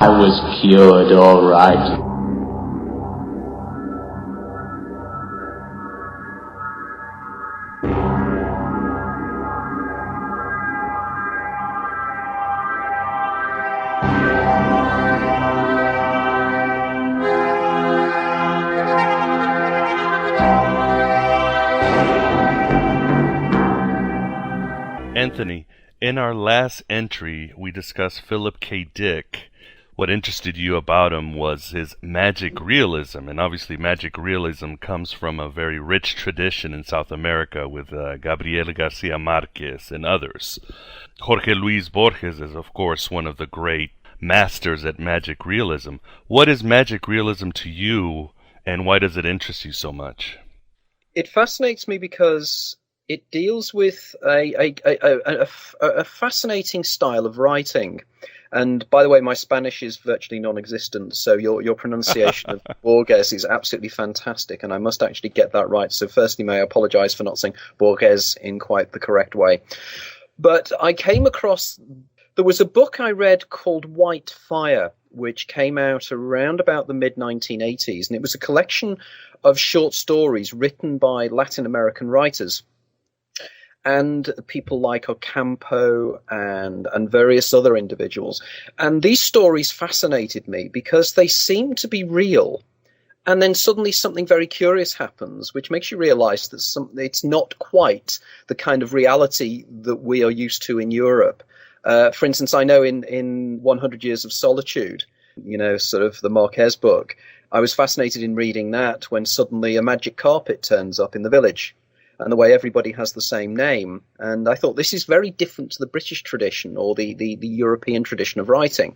I was cured, all right. Anthony, in our last entry, we discussed Philip K. Dick. What interested you about him was his magic realism, and obviously magic realism comes from a very rich tradition in South America with Gabriel Garcia Marquez and others. Jorge Luis Borges is, of course, one of the great masters at magic realism. What is magic realism to you, and why does it interest you so much? It fascinates me because it deals with a fascinating style of writing. And by the way, my Spanish is virtually non-existent, so your pronunciation of Borges is absolutely fantastic, and I must actually get that right. So firstly, may I apologize for not saying Borges in quite the correct way. But I came across, there was a book I read called White Fire, which came out around about the mid-1980s, and it was a collection of short stories written by Latin American writers. And people like Ocampo and various other individuals. And these stories fascinated me because they seem to be real. And then suddenly something very curious happens, which makes you realize that it's not quite the kind of reality that we are used to in Europe. For instance, I know in 100 Years of Solitude, sort of the Marquez book, I was fascinated in reading that when suddenly a magic carpet turns up in the village. And the way everybody has the same name. And I thought this is very different to the British tradition or the European tradition of writing.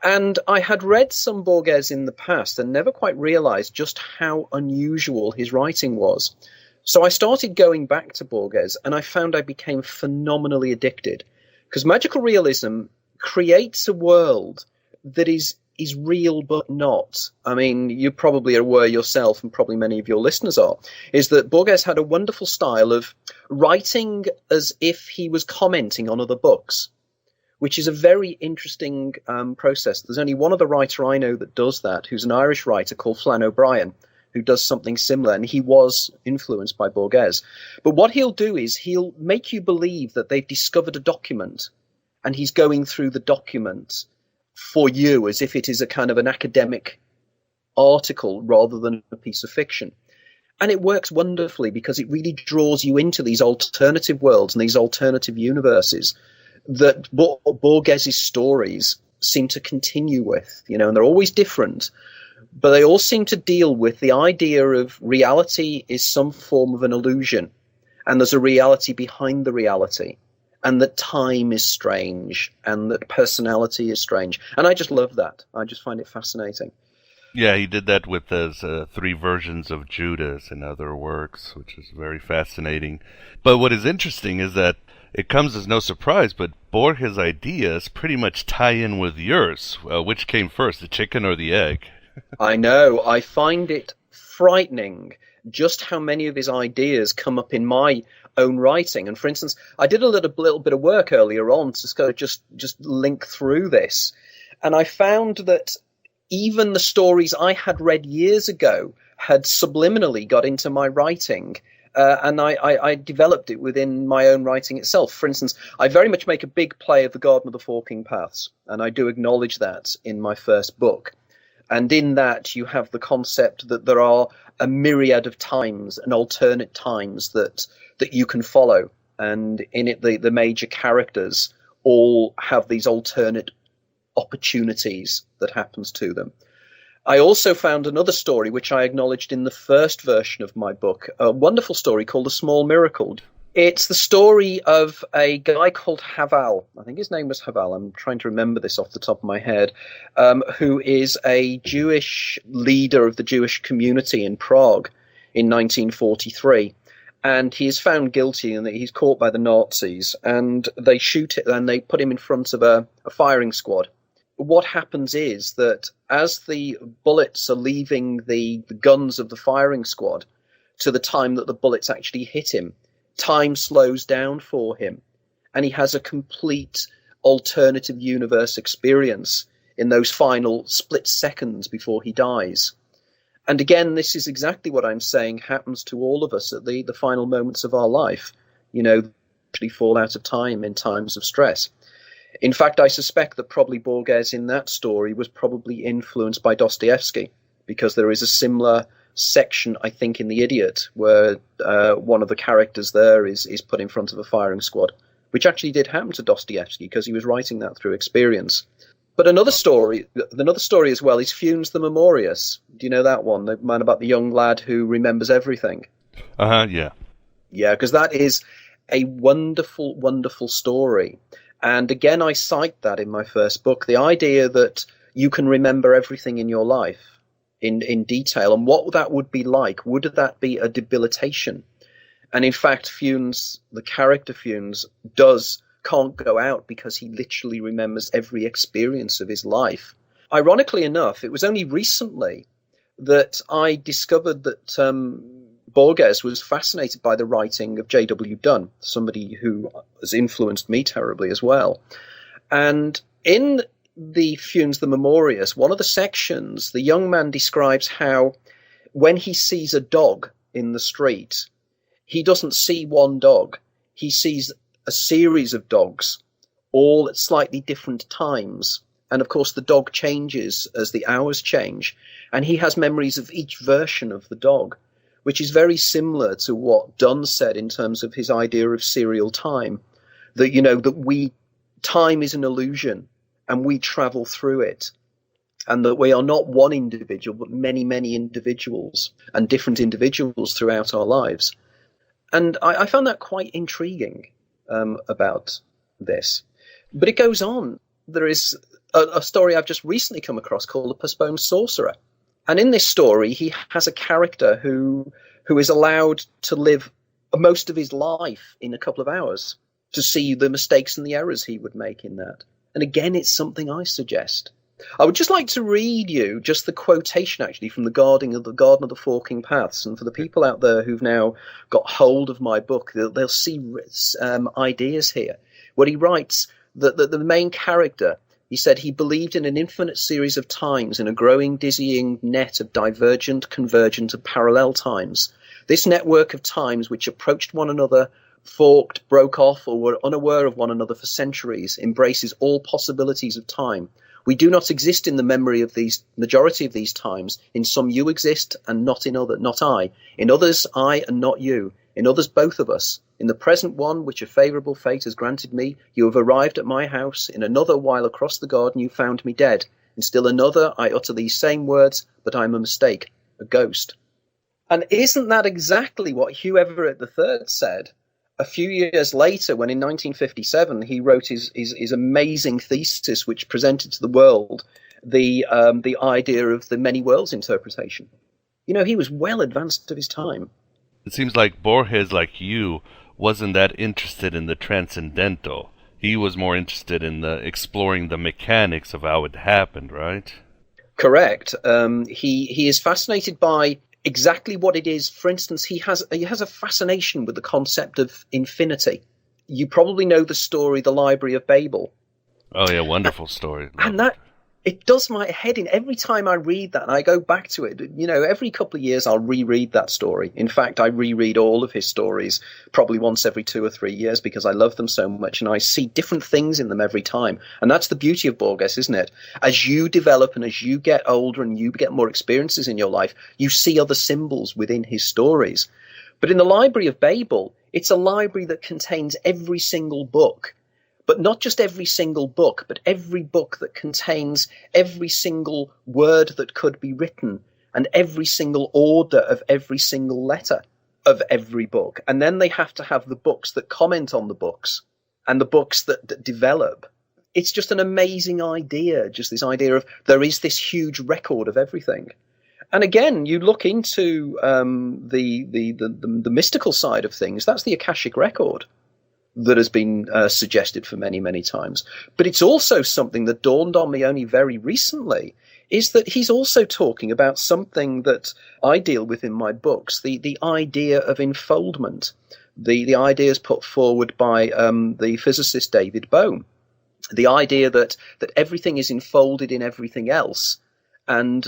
And I had read some Borges in the past and never quite realized just how unusual his writing was. So I started going back to Borges, and I found I became phenomenally addicted. Because magical realism creates a world that is real but not. I mean, you probably are aware yourself, and probably many of your listeners are, is that Borges had a wonderful style of writing as if he was commenting on other books, which is a very interesting process. There's only one other writer I know that does that, who's an Irish writer called Flann O'Brien, who does something similar, and he was influenced by Borges. But what he'll do is he'll make you believe that they've discovered a document, and he's going through the document for you as if it is a kind of an academic article rather than a piece of fiction. And it works wonderfully because it really draws you into these alternative worlds and these alternative universes that Borges' stories seem to continue with, and they're always different, but they all seem to deal with the idea of reality is some form of an illusion, and there's a reality behind the reality. And that time is strange, and that personality is strange. And I just love that. I just find it fascinating. Yeah, he did that with his 3 versions of Judas and other works, which is very fascinating. But what is interesting is that it comes as no surprise, but Borges' ideas pretty much tie in with yours. Which came first, the chicken or the egg? I know. I find it frightening just how many of his ideas come up in my own writing. And for instance, I did a little bit of work earlier on to just link through this, and I found that even the stories I had read years ago had subliminally got into my writing, and I developed it within my own writing itself. For instance, I very much make a big play of the Garden of the Forking Paths, and I do acknowledge that in my first book. And in that, you have the concept that there are a myriad of times and alternate times that you can follow. And in it, the major characters all have these alternate opportunities that happens to them. I also found another story, which I acknowledged in the first version of my book, a wonderful story called The Small Miracle. It's the story of a guy called Haval. I think his name was Haval. I'm trying to remember this off the top of my head, who is a Jewish leader of the Jewish community in Prague in 1943. And he is found guilty, and he's caught by the Nazis, and they shoot it, and they put him in front of a firing squad. What happens is that as the bullets are leaving the guns of the firing squad to the time that the bullets actually hit him, time slows down for him, and he has a complete alternative universe experience in those final split seconds before he dies. And again, this is exactly what I'm saying happens to all of us at the final moments of our life. Actually fall out of time in times of stress. In fact, I suspect that probably Borges in that story was probably influenced by Dostoevsky, because there is a similar section, I think, in The Idiot, where one of the characters there is put in front of a firing squad, which actually did happen to Dostoevsky because he was writing that through experience. But another story as well is Funes the Memorious. Do you know that one? The man about the young lad who remembers everything. Yeah. Yeah, because that is a wonderful, wonderful story. And again, I cite that in my first book, the idea that you can remember everything in your life in detail, and what that would be like. Would that be a debilitation? And in fact, Funes, the character Funes, can't go out because he literally remembers every experience of his life. Ironically enough, it was only recently that I discovered that Borges was fascinated by the writing of J.W. Dunn, somebody who has influenced me terribly as well. And in the Funes the Memorious, one of the sections, the young man describes how when he sees a dog in the street, he doesn't see one dog. He sees a series of dogs, all at slightly different times. And of course, the dog changes as the hours change. And he has memories of each version of the dog, which is very similar to what Dunn said in terms of his idea of serial time. That, time is an illusion and we travel through it. And that we are not one individual, but many, many individuals and different individuals throughout our lives. And I found that quite intriguing about this. But it goes on. There is a story I've just recently come across called The Postponed Sorcerer. And in this story, he has a character who is allowed to live most of his life in a couple of hours to see the mistakes and the errors he would make in that. And again, it's something I suggest. I would just like to read you just the quotation, actually, from the Garden of the Forking Paths. And for the people out there who've now got hold of my book, they'll see ideas here. Where he writes that the main character, he said he believed in an infinite series of times in a growing, dizzying net of divergent, convergent, and parallel times. This network of times which approached one another, forked, broke off, or were unaware of one another for centuries, embraces all possibilities of time. We do not exist in the memory of these majority of these times. In some you exist and not in other, not I. In others I and not you. In others both of us. In the present one which a favourable fate has granted me, you have arrived at my house. In another, while across the garden, you found me dead. In still another, I utter these same words, but I'm a mistake, a ghost. And isn't that exactly what Hugh Everett III said a few years later, when in 1957 he wrote his amazing thesis, which presented to the world the idea of the many worlds interpretation? He was well advanced of his time. It seems like Borges, like you, wasn't that interested in the transcendental. He was more interested in exploring the mechanics of how it happened, right? Correct. He is fascinated by exactly what it is. For instance, he has a fascination with the concept of infinity. You probably know the story, The Library of Babel. Oh yeah, wonderful story. And that, it does my head in every time I read that, and I go back to it. Every couple of years I'll reread that story. In fact, I reread all of his stories probably once every 2 or 3 years because I love them so much, and I see different things in them every time. And that's the beauty of Borges, isn't it? As you develop and as you get older and you get more experiences in your life, you see other symbols within his stories. But in the Library of Babel, it's a library that contains every single book. But not just every single book, but every book that contains every single word that could be written and every single order of every single letter of every book. And then they have to have the books that comment on the books and the books that develop. It's just an amazing idea, just this idea of there is this huge record of everything. And again, you look into the mystical side of things, that's the Akashic record that has been suggested for many, many times. But it's also something that dawned on me only very recently, is that he's also talking about something that I deal with in my books, the idea of enfoldment. The ideas put forward by the physicist David Bohm. The idea that everything is enfolded in everything else, and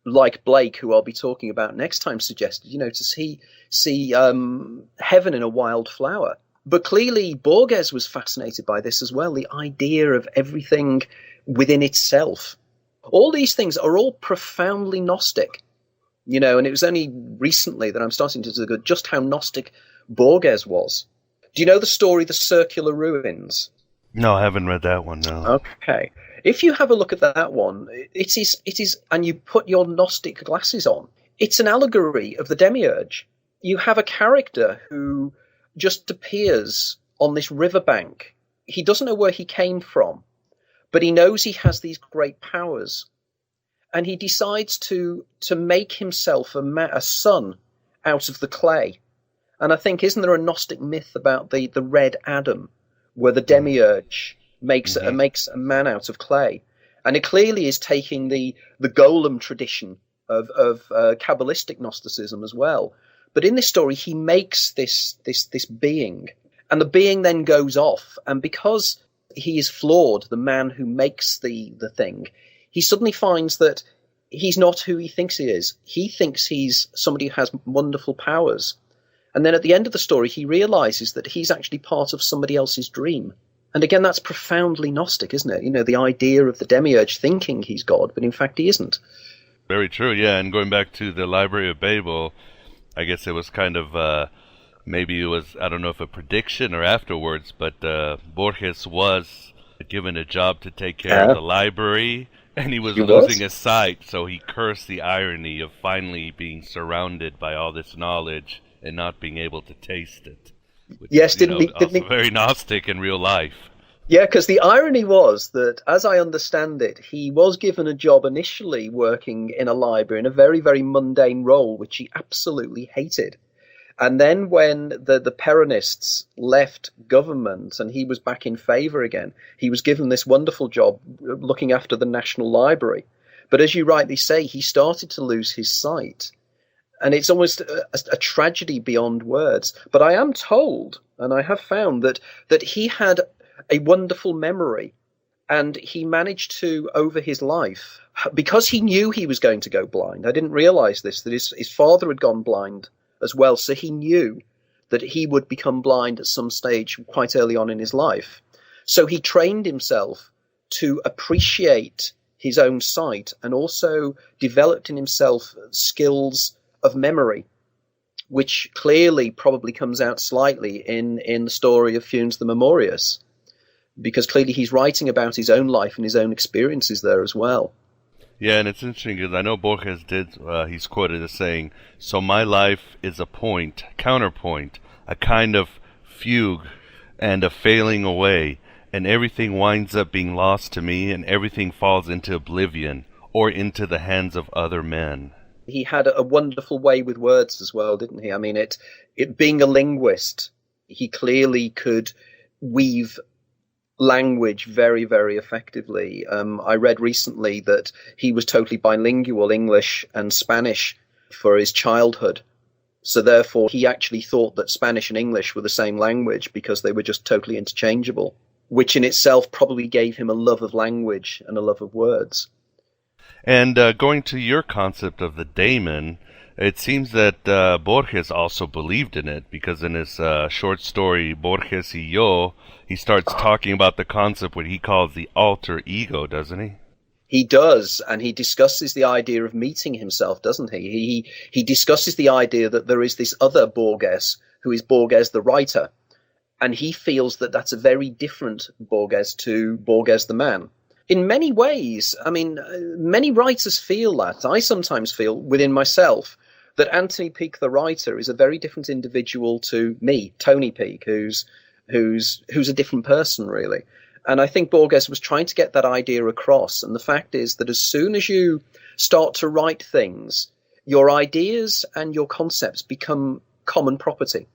like Blake, who I'll be talking about next time, suggested, to see heaven in a wild flower. But clearly Borges was fascinated by this as well, the idea of everything within itself. All these things are all profoundly Gnostic, and it was only recently that I'm starting to discover just how Gnostic Borges was. Do you know the story, The Circular Ruins? No, I haven't read that one, no. Okay. If you have a look at that one, it is, and you put your Gnostic glasses on, it's an allegory of the demiurge. You have a character who just appears on this riverbank. He doesn't know where he came from, but he knows he has these great powers. And he decides to make himself a sun out of the clay. And I think, isn't there a Gnostic myth about the red Adam, where the demiurge makes a man out of clay? And it clearly is taking the golem tradition of Kabbalistic Gnosticism as well. But in this story, he makes this being, and the being then goes off. And because he is flawed, the man who makes the thing, he suddenly finds that he's not who he thinks he is. He thinks he's somebody who has wonderful powers. And then at the end of the story, he realizes that he's actually part of somebody else's dream. And again, that's profoundly Gnostic, isn't it? The idea of the demiurge thinking he's God, but in fact he isn't. Very true, yeah. And going back to the Library of Babel, I guess it was kind of, maybe it was, I don't know if a prediction or afterwards, but Borges was given a job to take care of the library, and he was losing his sight, so he cursed the irony of finally being surrounded by all this knowledge and not being able to taste it. Which yes, is, didn't he? Very Gnostic in real life. Yeah, because the irony was that, as I understand it, he was given a job initially working in a library in a very, very mundane role, which he absolutely hated. And then when the Peronists left government and he was back in favour again, he was given this wonderful job looking after the National Library. But as you rightly say, he started to lose his sight. And it's almost a tragedy beyond words. But I am told, and I have found, that he had a wonderful memory, and he managed to, over his life, because he knew he was going to go blind. I didn't realise this, that his father had gone blind as well, so he knew that he would become blind at some stage quite early on in his life. So he trained himself to appreciate his own sight, and also developed in himself skills of memory, which clearly probably comes out slightly in the story of Funes the Memorious, because clearly he's writing about his own life and his own experiences there as well. Yeah, and it's interesting because I know Borges he's quoted as saying, "So my life is a point, counterpoint, a kind of fugue and a failing away, and everything winds up being lost to me, and everything falls into oblivion or into the hands of other men." He had a wonderful way with words as well, didn't he? I mean, it being a linguist, he clearly could weave language very, very effectively. I read recently that he was totally bilingual, English and Spanish, for his childhood. So therefore, he actually thought that Spanish and English were the same language because they were just totally interchangeable, which in itself probably gave him a love of language and a love of words. And going to your concept of the daemon, it seems that Borges also believed in it, because in his short story, Borges y Yo, he starts talking about the concept what he calls the alter ego, doesn't he? He does, and he discusses the idea of meeting himself, doesn't he? He discusses the idea that there is this other Borges, who is Borges the writer, and he feels that that's a very different Borges to Borges the man. In many ways, I mean, many writers feel that. I sometimes feel within myself that Anthony Peake, the writer, is a very different individual to me, Tony Peake, who's a different person, really. And I think Borges was trying to get that idea across. And the fact is that as soon as you start to write things, your ideas and your concepts become common property.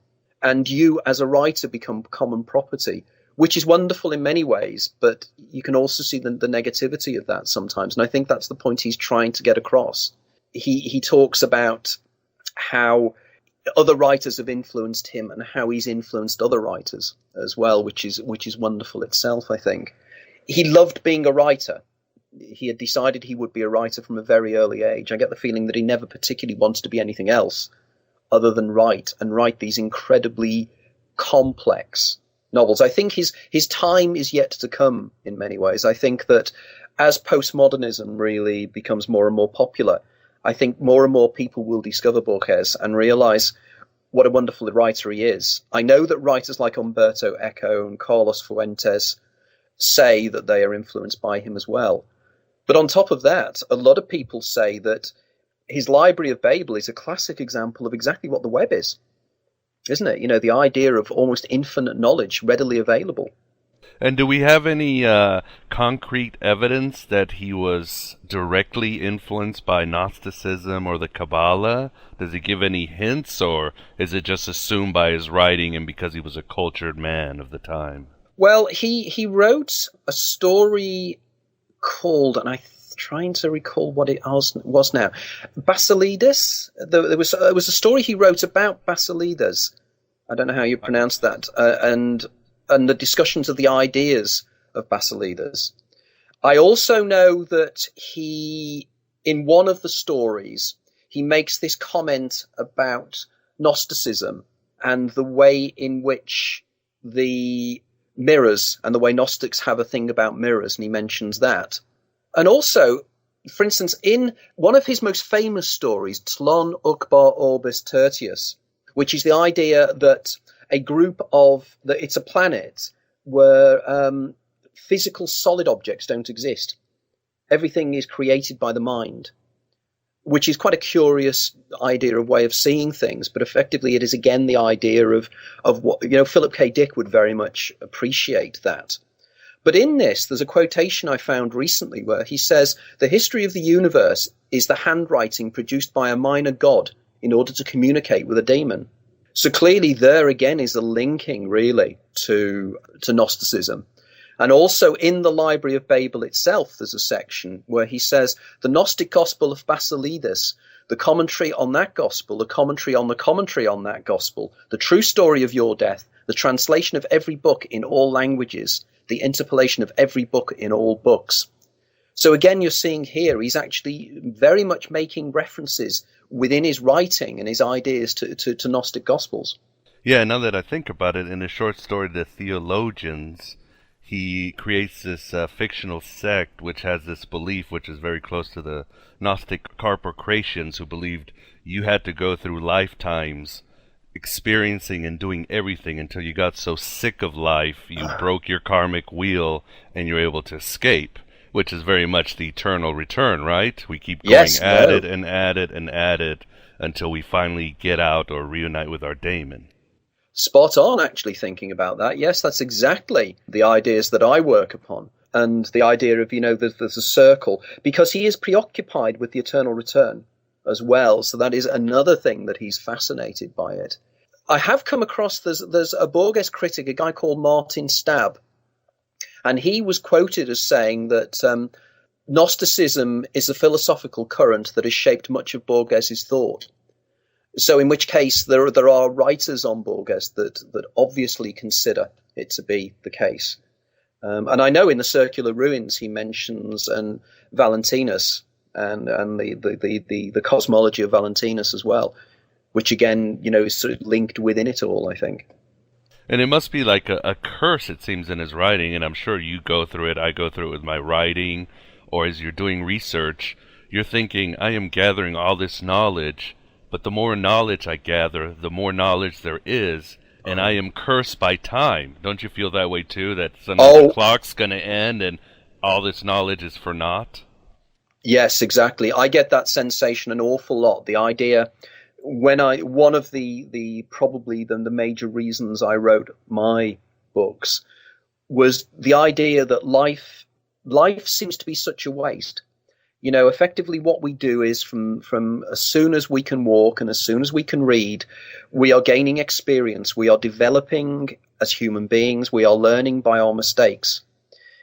And you, as a writer, become common property, which is wonderful in many ways, but you can also see the negativity of that sometimes. And I think that's the point he's trying to get across. He talks about how other writers have influenced him and how he's influenced other writers as well, which is wonderful itself, I think. he loved being a writer. He had decided he would be a writer from a very early age. I get the feeling that he never particularly wanted to be anything else other than write these incredibly complex novels. I think his time is yet to come in many ways. I think that as postmodernism really becomes more and more popular, I think more and more people will discover Borges and realize what a wonderful writer he is. I know that writers like Umberto Eco and Carlos Fuentes say that they are influenced by him as well. But on top of that, a lot of people say that his Library of Babel is a classic example of exactly what the web is, isn't it? You know, the idea of almost infinite knowledge readily available. And do we have any concrete evidence that he was directly influenced by Gnosticism or the Kabbalah? Does he give any hints, or is it just assumed by his writing and because he was a cultured man of the time? Well, he wrote a story called, and I'm trying to recall what it was now, Basilides. There was a story he wrote about Basilides. I don't know how you pronounce that, and the discussions of the ideas of Basilides. I also know that in one of the stories, he makes this comment about Gnosticism and the way in which the mirrors and the way Gnostics have a thing about mirrors, and he mentions that. And also, for instance, in one of his most famous stories, Tlon Ukbar Orbis Tertius, which is the idea that it's a planet where physical solid objects don't exist. Everything is created by the mind, which is quite a curious idea of way of seeing things. But effectively, it is again the idea of what, Philip K. Dick would very much appreciate that. But in this, there's a quotation I found recently where he says, "The history of the universe is the handwriting produced by a minor god in order to communicate with a demon." So clearly there again is a linking really to Gnosticism. And also in the Library of Babel itself, there's a section where he says, "The Gnostic Gospel of Basilides, the commentary on that gospel, the commentary on that gospel, the true story of your death, the translation of every book in all languages, the interpolation of every book in all books." So again, you're seeing here, he's actually very much making references within his writing and his ideas to Gnostic Gospels. Yeah, now that I think about it, in his short story, The Theologians, he creates this fictional sect which has this belief, which is very close to the Gnostic Carpocratians, who believed you had to go through lifetimes experiencing and doing everything until you got so sick of life, you broke your karmic wheel and you're able to escape. Which is very much the eternal return, right? We keep going at it and at it and at it until we finally get out or reunite with our daemon. Spot on, actually, thinking about that. Yes, that's exactly the ideas that I work upon. And the idea of, there's a circle. Because he is preoccupied with the eternal return as well. So that is another thing that he's fascinated by it. I have come across, there's a Borges critic, a guy called Martin Stab. And he was quoted as saying that Gnosticism is a philosophical current that has shaped much of Borges's thought. So in which case there are writers on Borges that obviously consider it to be the case. And I know in the Circular Ruins he mentions Valentinus and the cosmology of Valentinus as well, which again, is sort of linked within it all, I think. And it must be like a curse, it seems, in his writing, and I'm sure you go through it, I go through it with my writing, or as you're doing research, you're thinking, I am gathering all this knowledge, but the more knowledge I gather, the more knowledge there is, and I am cursed by time. Don't you feel that way too, that suddenly the clock's going to end and all this knowledge is for naught? Yes, exactly. I get that sensation an awful lot, the idea... one of the probably the major reasons I wrote my books was the idea that life seems to be such a waste. Effectively what we do is from as soon as we can walk and as soon as we can read, we are gaining experience. We are developing as human beings. We are learning by our mistakes.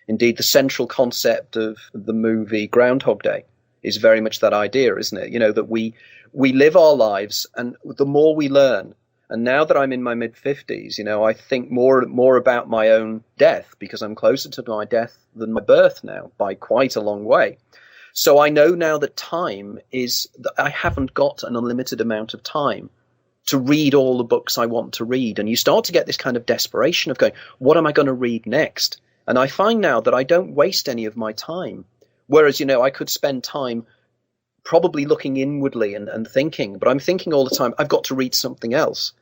Indeed, the central concept of the movie Groundhog Day is very much that idea, isn't it? That we live our lives, and the more we learn, And now that I'm in my mid-50s, I think more about my own death, because I'm closer to my death than my birth now by quite a long way. So I know now that I haven't got an unlimited amount of time to read all the books I want to read. And you start to get this kind of desperation of going, what am I going to read next? And I find now that I don't waste any of my time. Whereas, I could spend time probably looking inwardly and thinking, but I'm thinking all the time, I've got to read something else.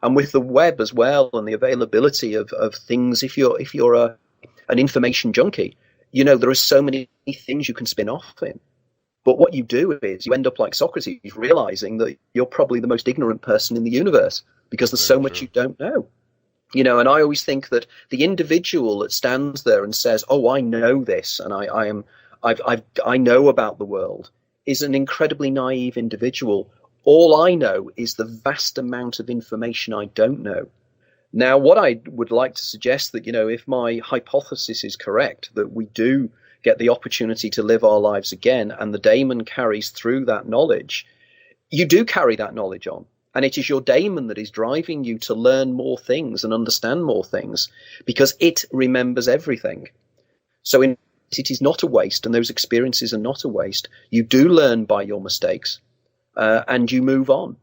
And with the web as well, and the availability of things, if you're an information junkie, there are so many things you can spin off in. But what you do is you end up like Socrates, realizing that you're probably the most ignorant person in the universe because there's so much you don't know. And I always think that the individual that stands there and says, "Oh, I know this, and I know about the world," is an incredibly naive individual. All I know is the vast amount of information I don't know. Now, what I would like to suggest that, if my hypothesis is correct, that we do get the opportunity to live our lives again, and the daemon carries through that knowledge, you do carry that knowledge on. And it is your daemon that is driving you to learn more things and understand more things, because it remembers everything. So it is not a waste, and those experiences are not a waste. You do learn by your mistakes, and you move on.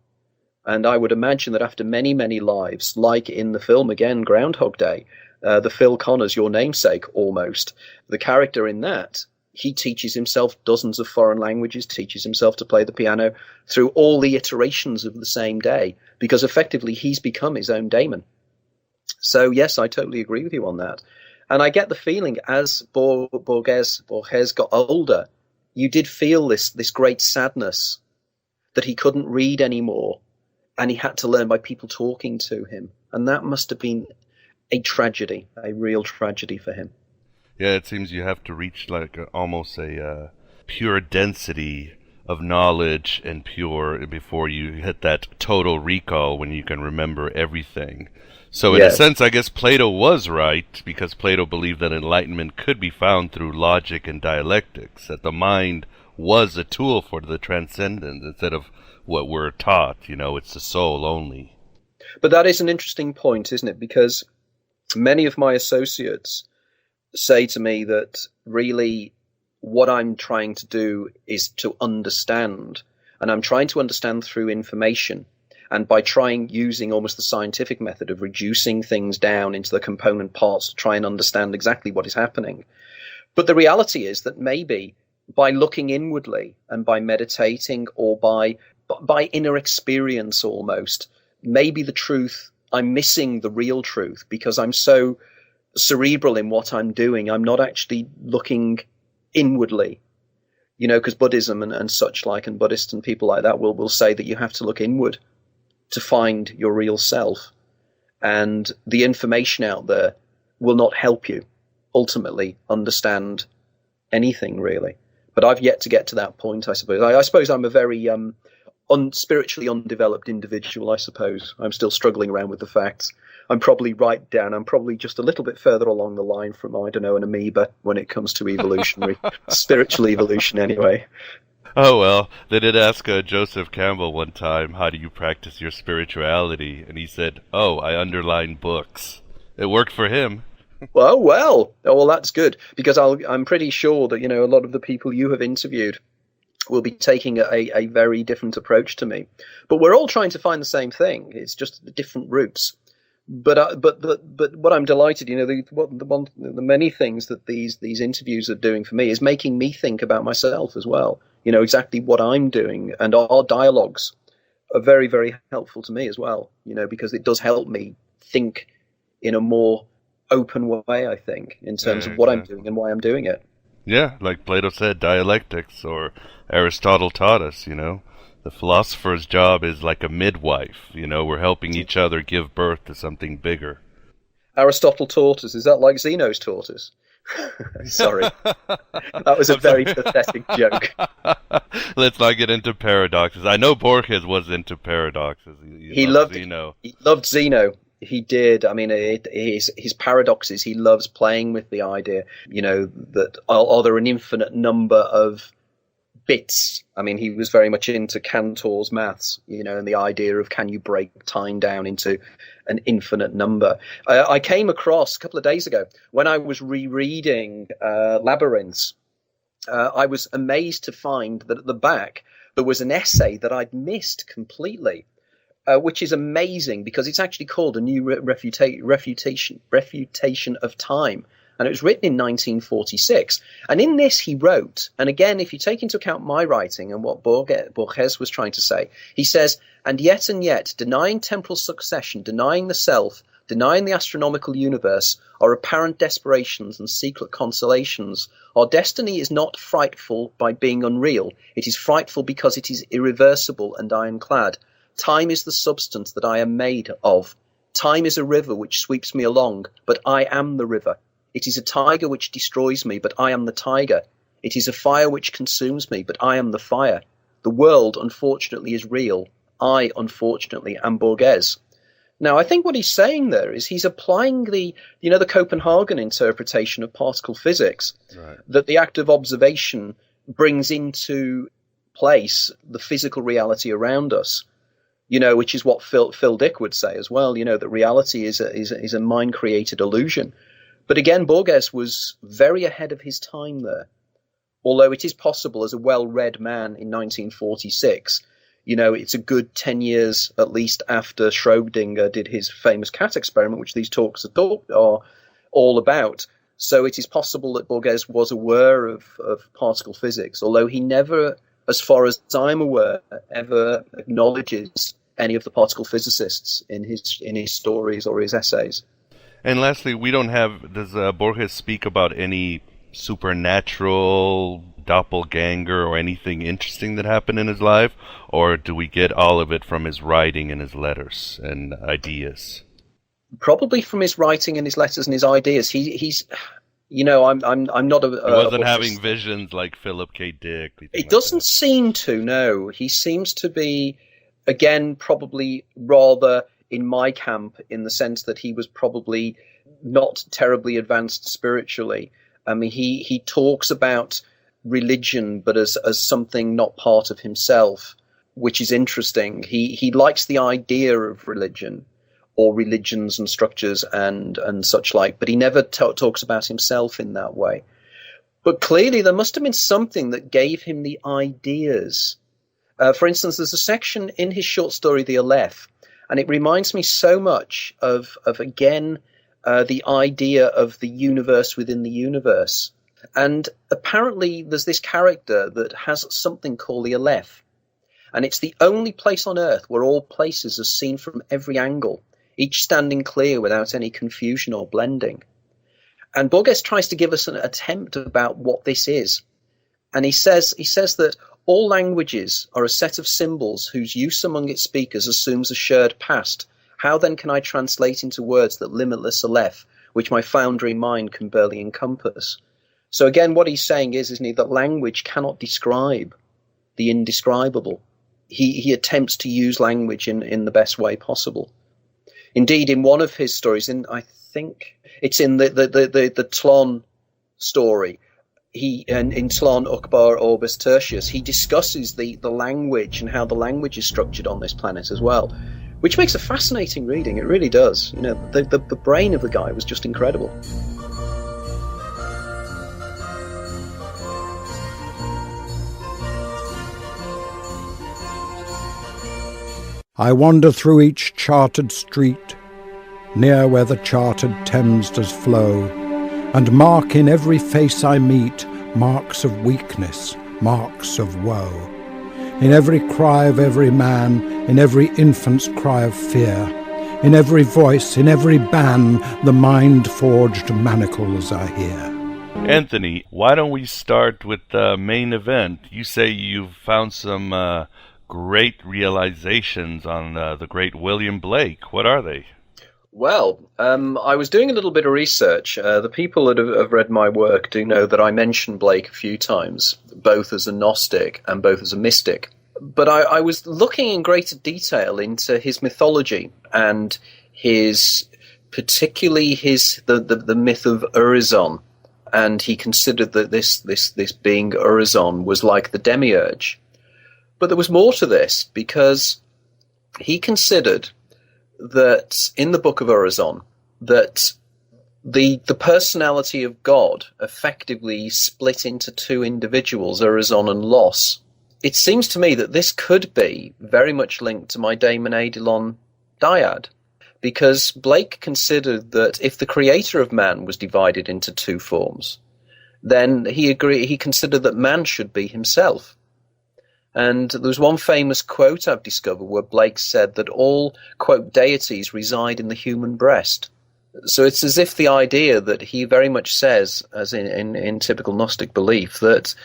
And I would imagine that after many, many lives, like in the film again, Groundhog Day, the Phil Connors, your namesake almost, the character in that, he teaches himself dozens of foreign languages, teaches himself to play the piano through all the iterations of the same day, because effectively he's become his own daemon. So yes, I totally agree with you on that. And I get the feeling as Borges got older, you did feel this great sadness that he couldn't read anymore, and he had to learn by people talking to him. And that must have been a tragedy, a real tragedy for him. Yeah, it seems you have to reach almost a pure density of knowledge and pure before you hit that total recall when you can remember everything. So in a sense, I guess Plato was right, because Plato believed that enlightenment could be found through logic and dialectics, that the mind was a tool for the transcendent instead of what we're taught, it's the soul only. But that is an interesting point, isn't it? Because many of my associates say to me that really what I'm trying to do is to understand, and I'm trying to understand through information. And by using almost the scientific method of reducing things down into the component parts to try and understand exactly what is happening. But the reality is that maybe by looking inwardly and by meditating or by inner experience almost, maybe the truth, I'm missing the real truth because I'm so cerebral in what I'm doing. I'm not actually looking inwardly, because Buddhism and such like, and Buddhists and people like that will say that you have to look inward to find your real self, and the information out there will not help you ultimately understand anything really. But I've yet to get to that point, I suppose. I suppose I'm a very spiritually undeveloped individual, I suppose. I'm still struggling around with the facts. I'm probably I'm probably just a little bit further along the line from, I don't know, an amoeba when it comes to evolutionary, spiritual evolution anyway. Oh, well, they did ask Joseph Campbell one time, how do you practice your spirituality? And he said, I underline books. It worked for him. Well, that's good, because I'm pretty sure that, a lot of the people you have interviewed will be taking a very different approach to me. But we're all trying to find the same thing. It's just different routes. But what I'm delighted, the many things that these interviews are doing for me is making me think about myself as well. Exactly what I'm doing, and our dialogues are very, very helpful to me as well. Because it does help me think in a more open way, I think, in terms of what I'm doing and why I'm doing it. Yeah, like Plato said, dialectics, or Aristotle taught us, the philosopher's job is like a midwife. We're helping each other give birth to something bigger. Aristotle taught us. Is that like Zeno's taught us? Sorry. That was a very pathetic joke. Let's not get into paradoxes. I know Borges was into paradoxes. He loved Zeno. He loved Zeno. He did. I mean, his paradoxes, he loves playing with the idea, that are there an infinite number of bits. I mean, he was very much into Cantor's maths, and the idea of can you break time down into an infinite number. I came across a couple of days ago when I was rereading Labyrinths. I was amazed to find that at the back there was an essay that I'd missed completely, which is amazing because it's actually called A New Refutation of Time. And it was written in 1946. And in this he wrote, and again, if you take into account my writing and what Borges was trying to say, he says, and yet, denying temporal succession, denying the self, denying the astronomical universe, our apparent desperations and secret consolations, our destiny is not frightful by being unreal. It is frightful because it is irreversible and ironclad. Time is the substance that I am made of. Time is a river which sweeps me along, but I am the river. It is a tiger which destroys me, but I am the tiger. It is a fire which consumes me, but I am the fire. The world, unfortunately, is real. I, unfortunately, am Borges. Now, I think what he's saying there is he's applying the Copenhagen interpretation of particle physics, right, that the act of observation brings into place the physical reality around us, which is what Phil Dick would say as well, that reality is a mind-created illusion. But again, Borges was very ahead of his time there. Although it is possible as a well-read man in 1946, it's a good 10 years at least after Schrodinger did his famous cat experiment, which these talks are all about. So it is possible that Borges was aware of particle physics, although he never, as far as I'm aware, ever acknowledges any of the particle physicists in his stories or his essays. And lastly, does Borges speak about any supernatural doppelganger or anything interesting that happened in his life? Or do we get all of it from his writing and his letters and ideas? Probably from his writing and his letters and his ideas. He's I'm not a... He wasn't having visions like Philip K. Dick. It doesn't seem to, no. He seems to be, again, probably rather in my camp, in the sense that he was probably not terribly advanced spiritually. I mean, he talks about religion, but as something not part of himself, which is interesting. He likes the idea of religion, or religions and structures and such like, but he never talks about himself in that way. But clearly there must have been something that gave him the ideas. For instance, there's a section in his short story, The Aleph, and it reminds me so much of again, the idea of the universe within the universe. And apparently there's this character that has something called the Aleph. And it's the only place on earth where all places are seen from every angle, each standing clear without any confusion or blending. And Borges tries to give us an attempt about what this is. And he says that all languages are a set of symbols whose use among its speakers assumes a shared past. How then can I translate into words that limitless Aleph, which my foundering mind can barely encompass? So again, what he's saying isn't he, that language cannot describe the indescribable. He attempts to use language in the best way possible. Indeed, in one of his stories, I think it's in the Tlon story, in Tlon Ukbar Orbis Tertius, he discusses the language and how the language is structured on this planet as well, which makes a fascinating reading. It really does. The brain of the guy was just incredible. I wander through each chartered street, near where the chartered Thames does flow, and mark in every face I meet marks of weakness, marks of woe. In every cry of every man, in every infant's cry of fear, in every voice, in every ban, the mind-forged manacles I hear. Anthony, why don't we start with the main event? You say you've found some great realizations on the great William Blake. What are they? Well, I was doing a little bit of research. The people that have read my work do know that I mention Blake a few times, both as a Gnostic and both as a mystic. But I was looking in greater detail into his mythology and particularly the myth of Urizen. and he considered that this being Urizen was like the demiurge. But there was more to this, because he considered that in the Book of Urizen, that the personality of God effectively split into two individuals, Urizen and Los. It seems to me that this could be very much linked to my Daemon Eidolon dyad, because Blake considered that if the creator of man was divided into two forms, then he considered that man should be himself. And there was one famous quote I've discovered where Blake said that all, quote, deities reside in the human breast. So it's as if the idea that he very much says, as in typical Gnostic belief, that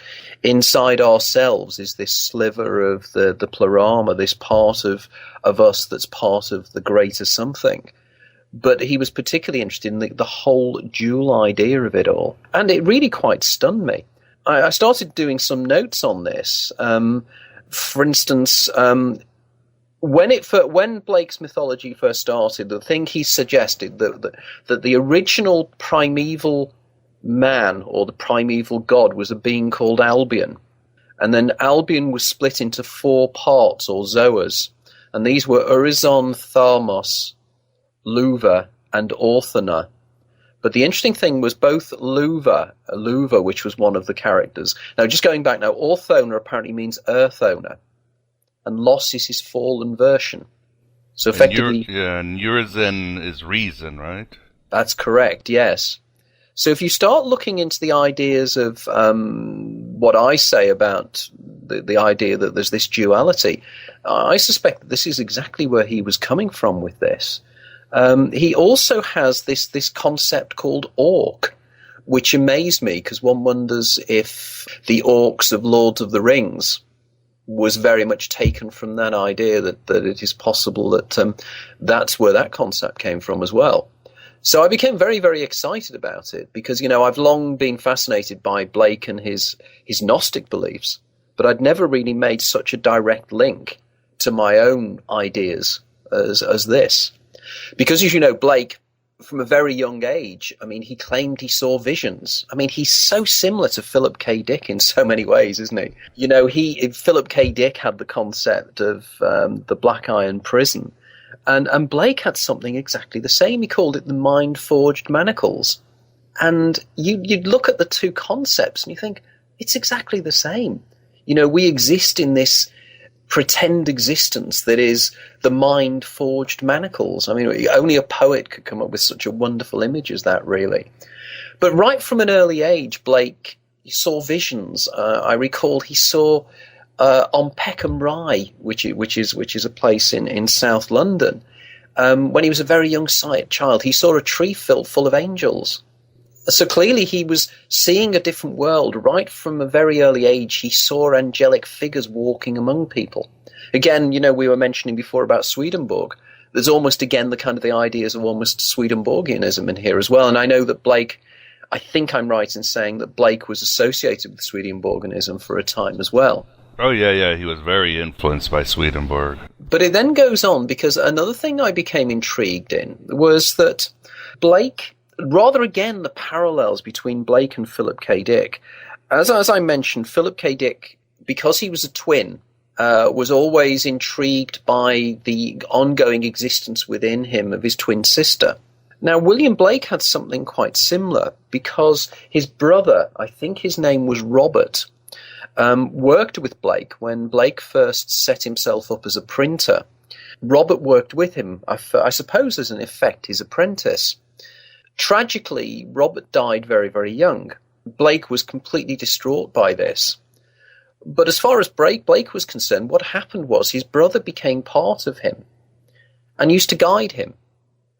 inside ourselves is this sliver of the pleroma, this part of us that's part of the greater something. But he was particularly interested in the whole dual idea of it all. And it really quite stunned me. I started doing some notes on this. For instance, when Blake's mythology first started, the thing he suggested that the original primeval man, or the primeval god, was a being called Albion, and then Albion was split into four parts, or zoas, and these were Urizen, Tharmos, Luva, and Orthona. But the interesting thing was both Luva, which was one of the characters. Now, just going back now, Orthona apparently means earth owner, and Los is his fallen version. So effectively, and Urizen is reason, right? That's correct. Yes. So if you start looking into the ideas of what I say about the idea that there's this duality, I suspect that this is exactly where he was coming from with this. He also has this concept called orc, which amazed me, because one wonders if the orcs of Lord of the Rings was very much taken from that idea that it is possible that that's where that concept came from as well. So I became very, very excited about it because, I've long been fascinated by Blake and his Gnostic beliefs, but I'd never really made such a direct link to my own ideas as this. Because, as you know, Blake, from a very young age, he claimed he saw visions. He's so similar to Philip K. Dick in so many ways, isn't he? Philip K. Dick had the concept of the Black Iron Prison, and Blake had something exactly the same. He called it the mind-forged manacles. And you'd look at the two concepts and you think, it's exactly the same. We exist in this pretend existence that is the mind-forged manacles. Only a poet could come up with such a wonderful image as that, really. But right from an early age, Blake saw visions. I recall he saw on Peckham Rye, which is a place in South London, when he was a very young child, he saw a tree full of angels. So clearly he was seeing a different world. Right from a very early age, he saw angelic figures walking among people. Again, we were mentioning before about Swedenborg. There's almost, again, the ideas of almost Swedenborgianism in here as well. And I know that Blake, I think I'm right in saying that Blake was associated with Swedenborgianism for a time as well. Oh, yeah, he was very influenced by Swedenborg. But it then goes on, because another thing I became intrigued in was that Blake, rather again the parallels between Blake and Philip K. Dick. As I mentioned, Philip K. Dick, because he was a twin, was always intrigued by the ongoing existence within him of his twin sister. Now, William Blake had something quite similar, because his brother, I think his name was Robert, worked with Blake when Blake first set himself up as a printer. Robert worked with him, I suppose as an effect, his apprentice. Tragically, Robert died very, very young. Blake was completely distraught by this. But as far as Blake was concerned, what happened was his brother became part of him and used to guide him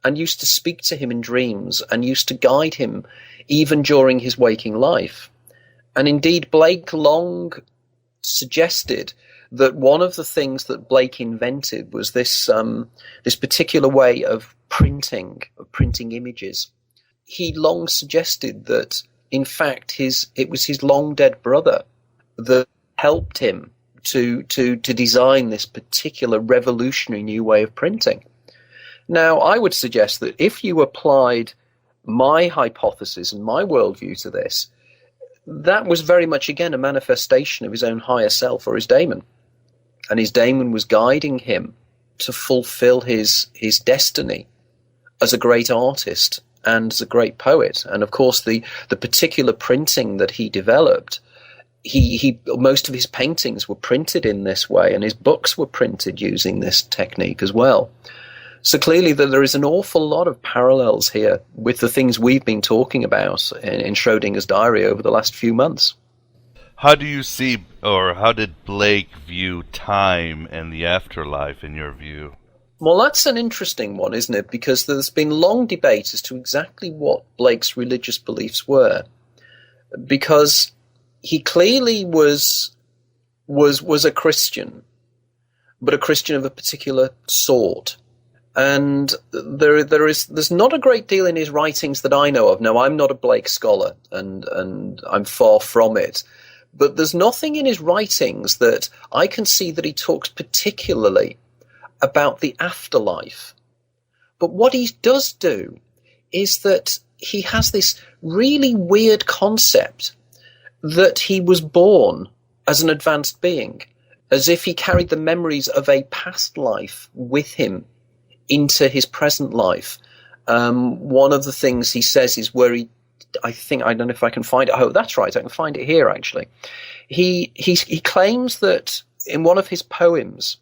and used to speak to him in dreams and used to guide him even during his waking life. And indeed, Blake long suggested that one of the things that Blake invented was this particular way of printing images. He long suggested that, in fact, it was his long-dead brother that helped him to design this particular revolutionary new way of printing. Now, I would suggest that if you applied my hypothesis and my worldview to this, that was very much, again, a manifestation of his own higher self, or his daemon. And his daemon was guiding him to fulfill his destiny as a great artist and as a great poet. And of course, the particular printing that he developed, he most of his paintings were printed in this way, and his books were printed using this technique as well. So clearly there is an awful lot of parallels here with the things we've been talking about in Schrodinger's diary over the last few months. How do you see, or how did Blake view time and the afterlife in your view? Well, that's an interesting one, isn't it? Because there's been long debate as to exactly what Blake's religious beliefs were. Because he clearly was a Christian, but a Christian of a particular sort. And there's not a great deal in his writings that I know of. Now, I'm not a Blake scholar, and I'm far from it. But there's nothing in his writings that I can see that he talks particularly about the afterlife. But what he does do is that he has this really weird concept that he was born as an advanced being, as if he carried the memories of a past life with him into his present life. One of the things he says is where I don't know if I can find it. Oh, that's right, I can find it here, actually. He claims that in one of his poems,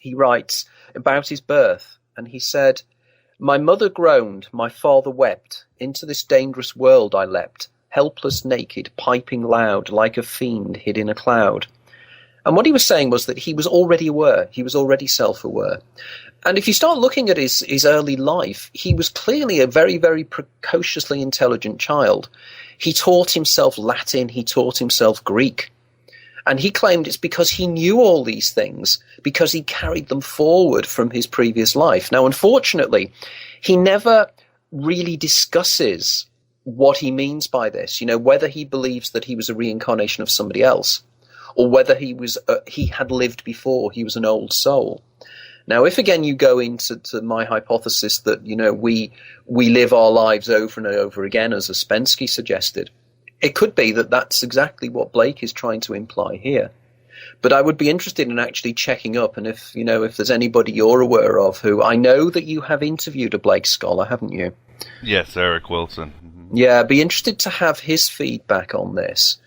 he writes about his birth, and he said, "My mother groaned, my father wept, into this dangerous world I leapt, helpless, naked, piping loud, like a fiend hid in a cloud." And what he was saying was that he was already aware, he was already self-aware. And if you start looking at his early life, he was clearly a very, very precociously intelligent child. He taught himself Latin, he taught himself Greek. And he claimed it's because he knew all these things, because he carried them forward from his previous life. Now, unfortunately, he never really discusses what he means by this, whether he believes that he was a reincarnation of somebody else, or whether he had lived before, he was an old soul. Now, if again you go into my hypothesis that, we live our lives over and over again, as Ouspensky suggested, it could be that that's exactly what Blake is trying to imply here. But I would be interested in actually checking up, and if there's anybody you're aware of who, I know that you have interviewed a Blake scholar, haven't you? Yes, Eric Wilson. Mm-hmm. Yeah, I'd be interested to have his feedback on this.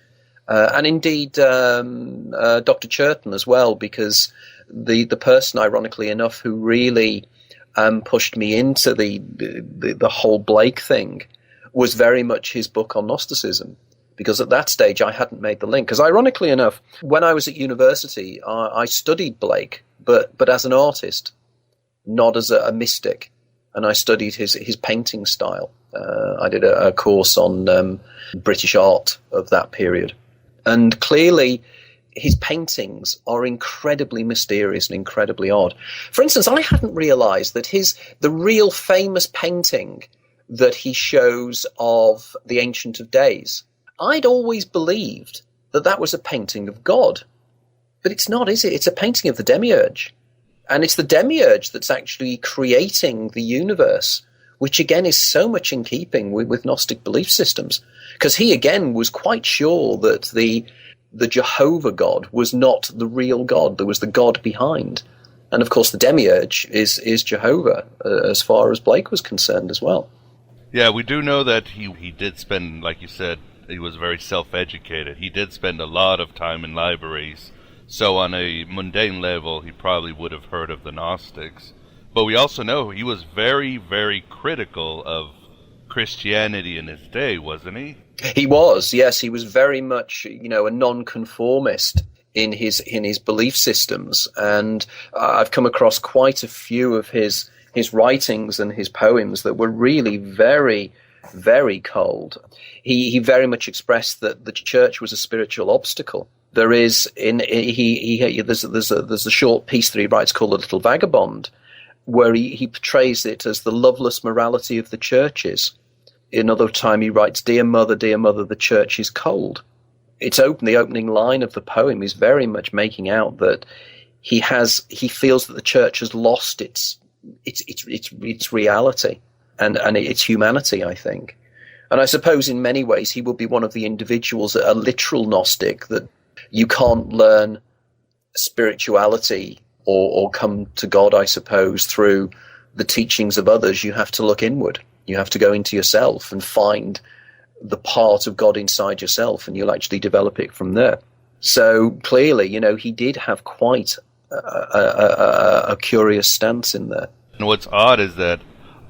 And indeed, Dr. Churton as well, because the person, ironically enough, who really pushed me into the whole Blake thing was very much his book on Gnosticism, because at that stage I hadn't made the link. Because ironically enough, when I was at university, I studied Blake, but as an artist, not as a mystic, and I studied his painting style. I did a course on British art of that period. And clearly, his paintings are incredibly mysterious and incredibly odd. For instance, I hadn't realized that the real famous painting that he shows of the Ancient of Days, I'd always believed that was a painting of God. But it's not, is it? It's a painting of the demiurge. And it's the demiurge that's actually creating the universe, which again is so much in keeping with Gnostic belief systems. Because he again was quite sure that the Jehovah God was not the real God. There was the God behind. And of course the demiurge is Jehovah, as far as Blake was concerned as well. Yeah, we do know that he did spend, like you said, he was very self-educated. He did spend a lot of time in libraries. So on a mundane level, he probably would have heard of the Gnostics. But we also know he was very, very critical of Christianity in his day, wasn't he? He was, yes. He was very much, a nonconformist in his belief systems. And I've come across quite a few of his writings and his poems that were really very, very cold. He very much expressed that the church was a spiritual obstacle. There is there's a short piece that he writes called The Little Vagabond, where he portrays it as the loveless morality of the churches. Another time he writes, dear mother, the church is cold." The opening line of the poem is very much making out that he feels that the church has lost its reality. and it's humanity, I think. And I suppose in many ways he would be one of the individuals, a literal Gnostic, that you can't learn spirituality or come to God, I suppose, through the teachings of others. You have to look inward. You have to go into yourself and find the part of God inside yourself, and you'll actually develop it from there. So clearly, he did have quite a curious stance in there. And what's odd is that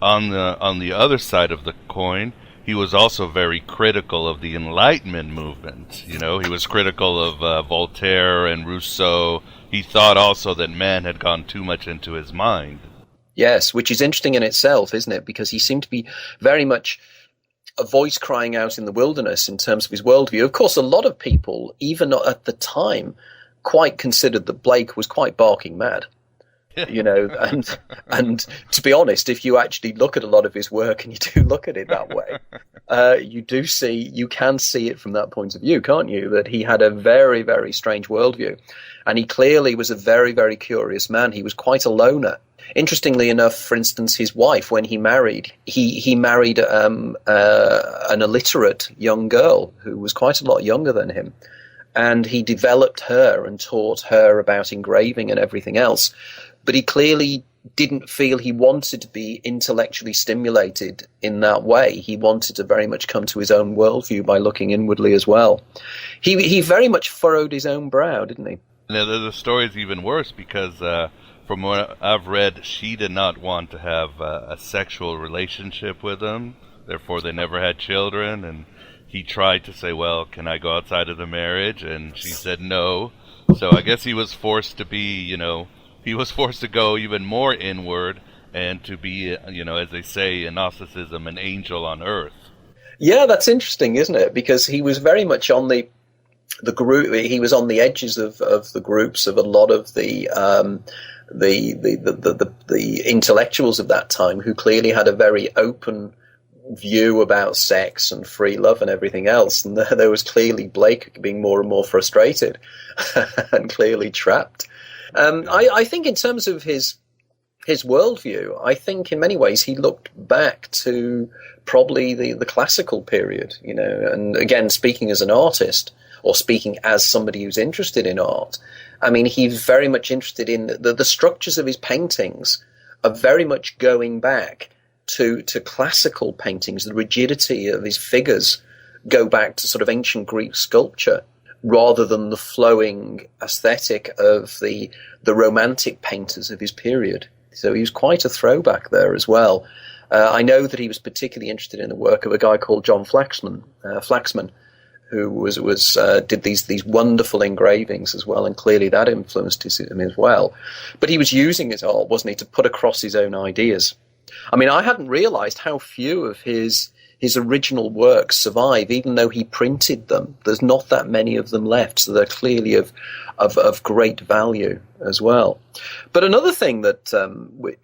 on the other side of the coin, he was also very critical of the Enlightenment movement. He was critical of Voltaire and Rousseau. He thought also that man had gone too much into his mind. Yes, which is interesting in itself, isn't it? Because he seemed to be very much a voice crying out in the wilderness in terms of his worldview. Of course, a lot of people, even at the time, quite considered that Blake was quite barking mad. And to be honest, if you actually look at a lot of his work, and you do look at it that way, you can see it from that point of view, can't you? That he had a very, very strange worldview. And he clearly was a very, very curious man. He was quite a loner. Interestingly enough, for instance, his wife, when he married, he married an illiterate young girl who was quite a lot younger than him. And he developed her and taught her about engraving and everything else. But he clearly didn't feel he wanted to be intellectually stimulated in that way. He wanted to very much come to his own worldview by looking inwardly as well. He very much furrowed his own brow, didn't he? Now, the story's even worse because from what I've read, she did not want to have a sexual relationship with him. Therefore, they never had children. And he tried to say, well, can I go outside of the marriage? And she said no. So I guess he was forced to be, he was forced to go even more inward and to be, as they say in Gnosticism, an angel on earth. Yeah, that's interesting, isn't it? Because he was very much on the group. He was on the edges of the groups of a lot of the intellectuals of that time, who clearly had a very open view about sex and free love and everything else. And there was clearly Blake being more and more frustrated and clearly trapped. I think in terms of his worldview, I think in many ways he looked back to probably the classical period, and again, speaking as an artist or speaking as somebody who's interested in art, I mean, he's very much interested in the structures of his paintings are very much going back to classical paintings. The rigidity of his figures go back to sort of ancient Greek sculpture, rather than the flowing aesthetic of the romantic painters of his period. So he was quite a throwback there as well. I know that he was particularly interested in the work of a guy called John Flaxman, who did these wonderful engravings as well, and clearly that influenced him as well. But he was using his art, wasn't he, to put across his own ideas. I mean, I hadn't realised how few of his original works survive, even though he printed them. There's not that many of them left, so they're clearly of great value as well. But another thing that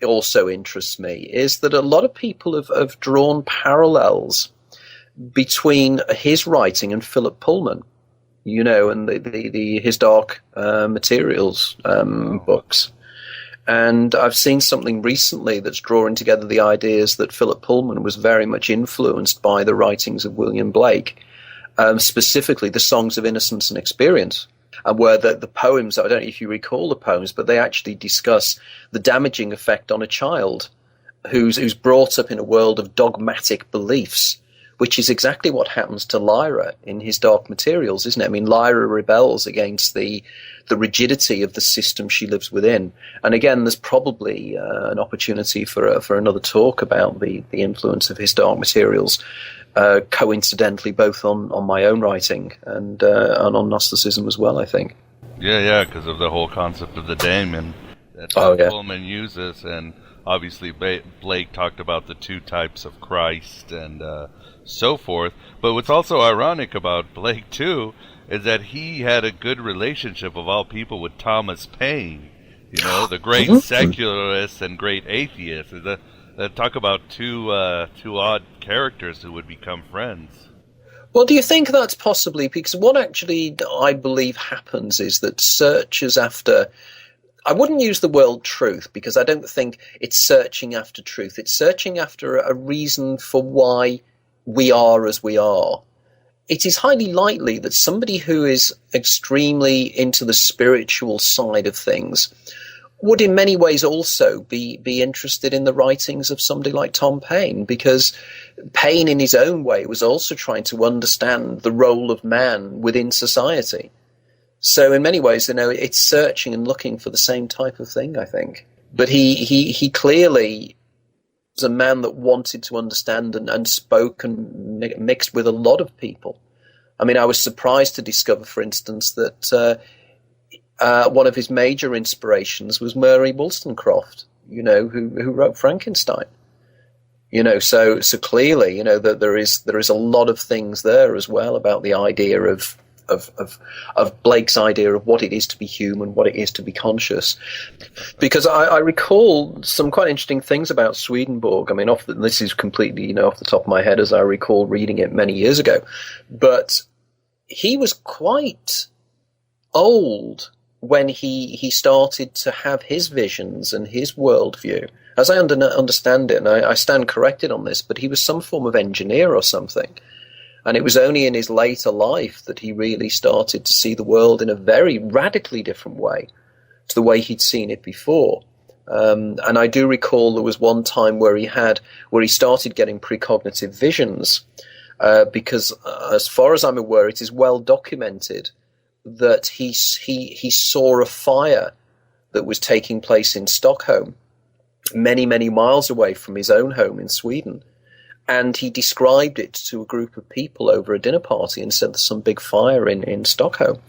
also interests me is that a lot of people have drawn parallels between his writing and Philip Pullman, and his Dark Materials books. And I've seen something recently that's drawing together the ideas that Philip Pullman was very much influenced by the writings of William Blake, specifically the Songs of Innocence and Experience, where the poems, I don't know if you recall the poems, but they actually discuss the damaging effect on a child who's brought up in a world of dogmatic beliefs, which is exactly what happens to Lyra in his Dark Materials, isn't it? I mean, Lyra rebels against the rigidity of the system she lives within. And again, there's probably an opportunity for another talk about the influence of his Dark Materials, coincidentally both on my own writing and on Gnosticism as well, I think. Yeah, because of the whole concept of the daemon that Pullman uses, and obviously Blake talked about the two types of Christ and so forth. But what's also ironic about Blake too is that he had a good relationship of all people with Thomas Paine, the great secularist and great atheist. Talk about two odd characters who would become friends. Well, do you think that's possibly because what actually I believe happens is that searchers after I wouldn't use the word truth, because I don't think it's searching after truth. It's searching after a reason for why we are as we are. It is highly likely that somebody who is extremely into the spiritual side of things would in many ways also be interested in the writings of somebody like Tom Paine, because Paine in his own way was also trying to understand the role of man within society. So in many ways, it's searching and looking for the same type of thing, I think. But he clearly was a man that wanted to understand and spoke and mixed with a lot of people. I mean, I was surprised to discover, for instance, that one of his major inspirations was Murray Wollstonecraft, who wrote Frankenstein. So clearly, that there is a lot of things there as well about the idea of Blake's idea of what it is to be human, what it is to be conscious. Because I recall some quite interesting things about Swedenborg. I mean, this is completely off the top of my head, as I recall reading it many years ago. But he was quite old when he started to have his visions and his worldview. As I understand it, and I stand corrected on this, but he was some form of engineer or something. And it was only in his later life that he really started to see the world in a very radically different way to the way he'd seen it before. And I do recall there was one time where he started getting precognitive visions, because as far as I'm aware, it is well documented that he saw a fire that was taking place in Stockholm, many, many miles away from his own home in Sweden. And he described it to a group of people over a dinner party and said there's some big fire in Stockholm.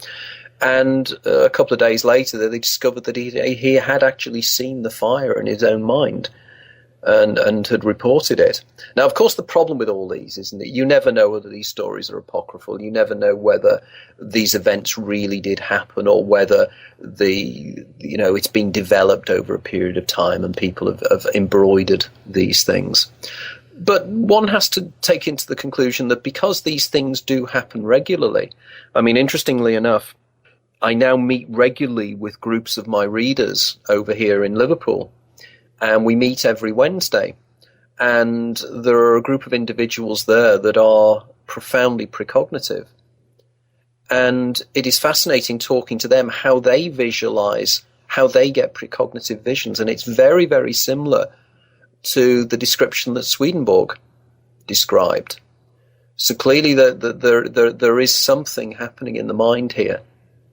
And a couple of days later, they discovered that he had actually seen the fire in his own mind and had reported it. Now, of course, the problem with all these is that you never know whether these stories are apocryphal. You never know whether these events really did happen, or whether it's been developed over a period of time and people have embroidered these things. But one has to take into the conclusion that because these things do happen regularly, I mean, interestingly enough, I now meet regularly with groups of my readers over here in Liverpool, and we meet every Wednesday. And there are a group of individuals there that are profoundly precognitive. And it is fascinating talking to them how they visualize, how they get precognitive visions. And it's very, very similar to the description that Swedenborg described. So clearly there is something happening in the mind here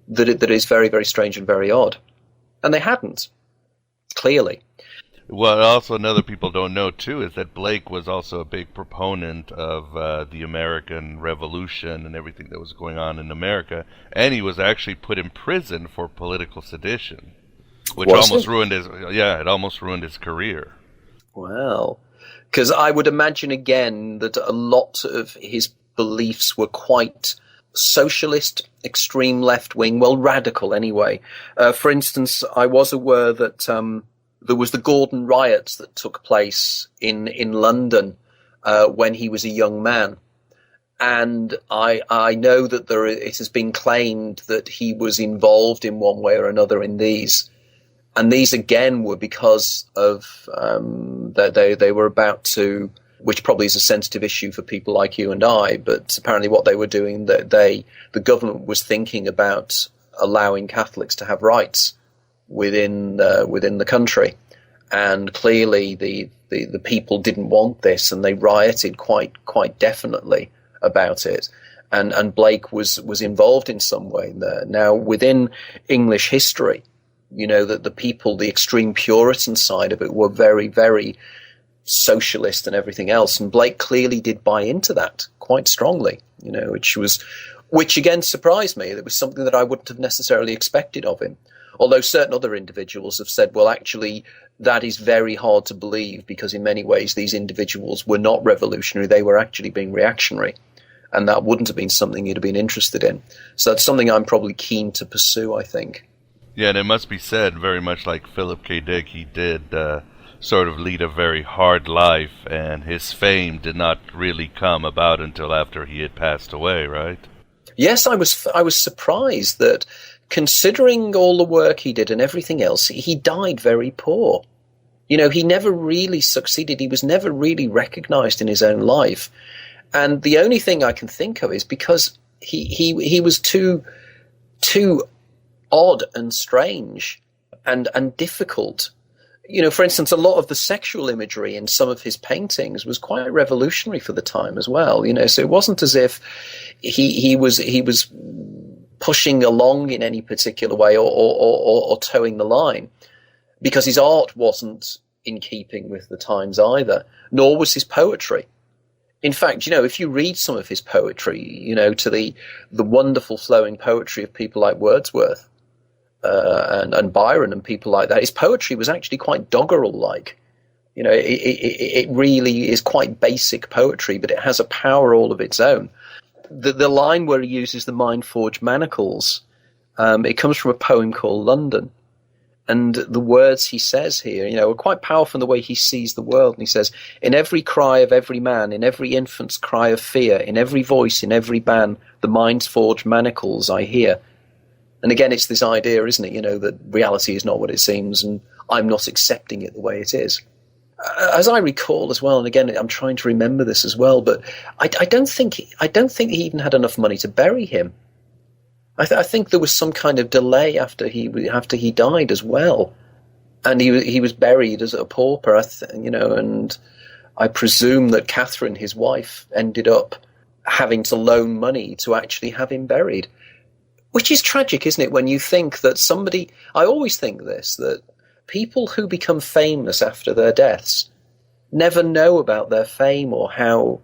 that is very, very strange and very odd. And they hadn't, clearly. What also another people don't know, too, is that Blake was also a big proponent of the American Revolution and everything that was going on in America. And he was actually put in prison for political sedition, which almost ruined his career. Wow. Because I would imagine, again, that a lot of his beliefs were quite socialist, extreme left-wing, well, radical anyway. For instance, I was aware that there was the Gordon riots that took place in London when he was a young man. And I know that it has been claimed that he was involved in one way or another in these. And these, again, were because of that they were about to, which probably is a sensitive issue for people like you and I, but apparently what they were doing, the government was thinking about allowing Catholics to have rights within the country. And clearly the people didn't want this, and they rioted quite definitely about it. And Blake was involved in some way there. Now, within English history, that the people, the extreme Puritan side of it, were very, very socialist and everything else. And Blake clearly did buy into that quite strongly, which again surprised me. It was something that I wouldn't have necessarily expected of him. Although certain other individuals have said, well, actually, that is very hard to believe, because in many ways these individuals were not revolutionary. They were actually being reactionary. And that wouldn't have been something he'd have been interested in. So that's something I'm probably keen to pursue, I think. Yeah, and it must be said, very much like Philip K. Dick, he did sort of lead a very hard life, and his fame did not really come about until after he had passed away, right? Yes, I was surprised that considering all the work he did and everything else, he died very poor. He never really succeeded. He was never really recognized in his own life. And the only thing I can think of is because he was too odd and strange and difficult. For instance, a lot of the sexual imagery in some of his paintings was quite revolutionary for the time as well. So it wasn't as if he was pushing along in any particular way or towing the line, because his art wasn't in keeping with the times either, nor was his poetry. In fact, if you read some of his poetry, to the wonderful flowing poetry of people like Wordsworth and Byron and people like that, his poetry was actually quite doggerel-like. It really is quite basic poetry, but it has a power all of its own. The line where he uses the mind-forged manacles, it comes from a poem called London. And the words he says here, are quite powerful in the way he sees the world. And he says, in every cry of every man, in every infant's cry of fear, in every voice, in every ban, the mind's forged manacles I hear. And again, it's this idea, isn't it, that reality is not what it seems, and I'm not accepting it the way it is. As I recall as well, and again, I'm trying to remember this as well, but I don't think he even had enough money to bury him. I think there was some kind of delay after he died as well, and he was buried as a pauper, and I presume that Catherine, his wife, ended up having to loan money to actually have him buried, which is tragic, isn't it? When you think that I always think this, that people who become famous after their deaths never know about their fame or how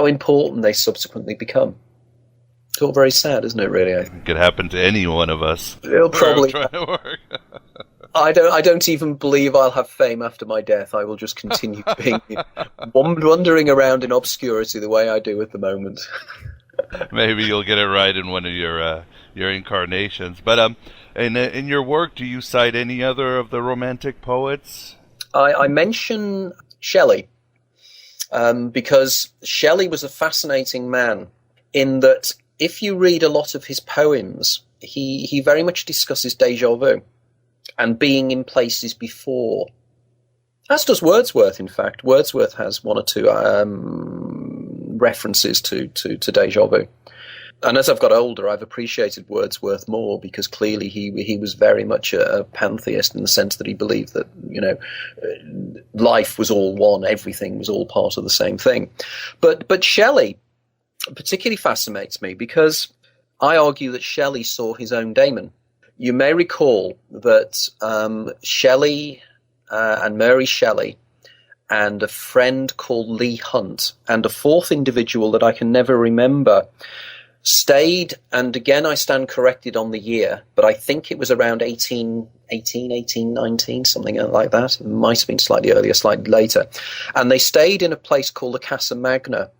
important they subsequently become. It's all very sad, isn't it, really? It could happen to any one of us. It'll probably. I don't even believe I'll have fame after my death. I will just continue being wandering around in obscurity the way I do at the moment. Maybe you'll get it right in one of your incarnations. But in your work, do you cite any other of the Romantic poets? I mention Shelley because Shelley was a fascinating man in that if you read a lot of his poems, he very much discusses déjà vu and being in places before. As does Wordsworth, in fact. Wordsworth has one or two references to déjà vu. And as I've got older, I've appreciated Wordsworth more because clearly he was very much a pantheist in the sense that he believed that, life was all one, everything was all part of the same thing. But Shelley particularly fascinates me because I argue that Shelley saw his own daemon. You may recall that Shelley and Mary Shelley and a friend called Leigh Hunt and a fourth individual that I can never remember stayed, and again I stand corrected on the year, but I think it was around 1819, something like that. It might have been slightly earlier, slightly later. And they stayed in a place called the Casa Magna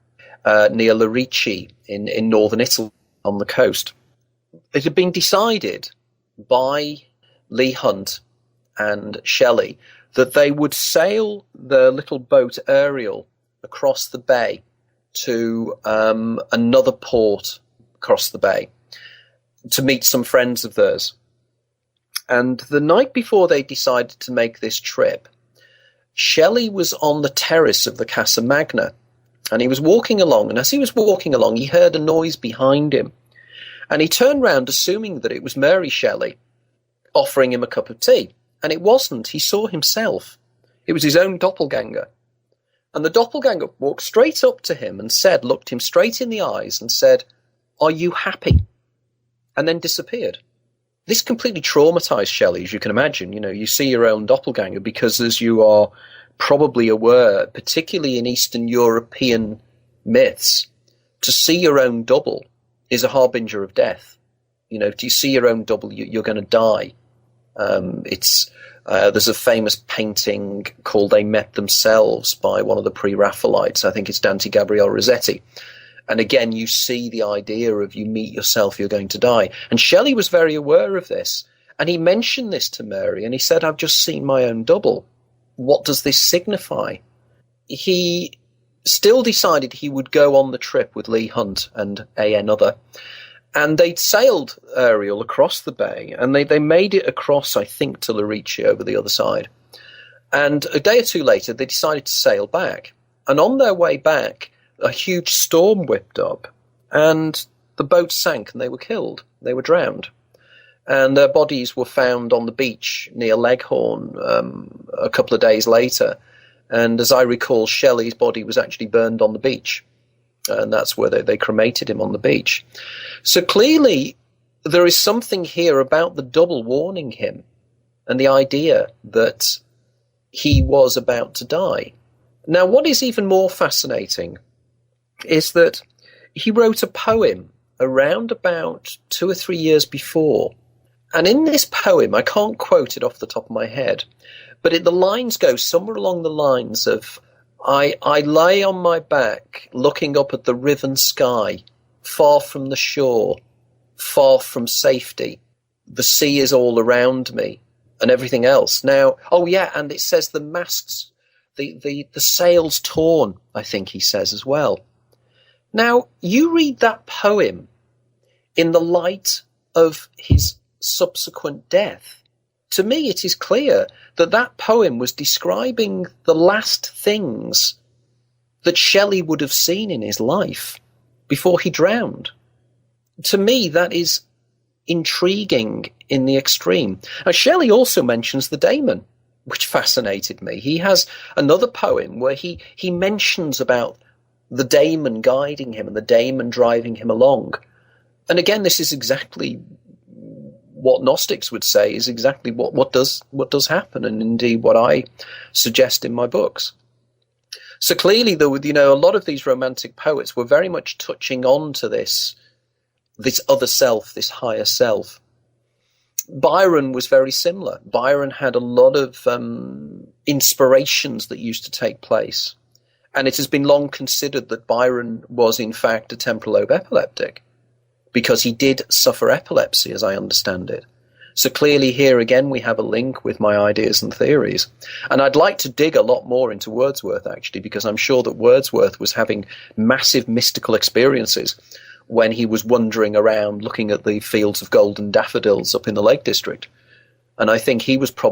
near Lerici in northern Italy on the coast. It had been decided by Leigh Hunt and Shelley that they would sail the little boat Ariel across the bay to another port across the bay to meet some friends of theirs. And the night before they decided to make this trip, Shelley was on the terrace of the Casa Magna, and he was walking along, and as he was walking along, he heard a noise behind him. And he turned round, assuming that it was Mary Shelley offering him a cup of tea. And it wasn't. He saw himself. It was his own doppelganger. And the doppelganger walked straight up to him and looked him straight in the eyes and said, "Are you happy?" And then disappeared. This completely traumatized Shelley, as you can imagine. You see your own doppelganger because, as you are probably aware, particularly in Eastern European myths, to see your own double is a harbinger of death. If you see your own double, you're going to die. There's a famous painting called They Met Themselves by one of the pre-Raphaelites. I think it's Dante Gabriel Rossetti. And again, you see the idea of you meet yourself, you're going to die. And Shelley was very aware of this. And he mentioned this to Mary, and he said, "I've just seen my own double. What does this signify?" He still decided he would go on the trip with Leigh Hunt and another. And they'd sailed Ariel across the bay, and they made it across, I think, to Lerici over the other side. And a day or two later, they decided to sail back. And on their way back, a huge storm whipped up, and the boat sank, and they were killed. They were drowned. And their bodies were found on the beach near Leghorn a couple of days later. And as I recall, Shelley's body was actually burned on the beach. And that's where they cremated him, on the beach. So clearly, there is something here about the double warning him, and the idea that he was about to die. Now, what is even more fascinating is that he wrote a poem around about 2 or 3 years before. And in this poem, I can't quote it off the top of my head, but the lines go somewhere along the lines of, I lay on my back, looking up at the riven sky, far from the shore, far from safety. The sea is all around me, and everything else. Now, oh yeah, and it says the masts, the sails torn, I think he says as well. Now, you read that poem in the light of his subsequent death. To me, it is clear that that poem was describing the last things that Shelley would have seen in his life before he drowned. To me, that is intriguing in the extreme. Now, Shelley also mentions the daemon, which fascinated me. He has another poem where he mentions about the daemon guiding him and the daemon driving him along. And again, this is exactly what Gnostics would say is exactly what does happen, and indeed what I suggest in my books. So clearly, there were, a lot of these romantic poets were very much touching on to this other self, this higher self. Byron was very similar. Byron had a lot of inspirations that used to take place, and it has been long considered that Byron was in fact a temporal lobe epileptic, because he did suffer epilepsy, as I understand it. So clearly here again we have a link with my ideas and theories. And I'd like to dig a lot more into Wordsworth, actually, because I'm sure that Wordsworth was having massive mystical experiences when he was wandering around looking at the fields of golden daffodils up in the Lake District. And I think he was probably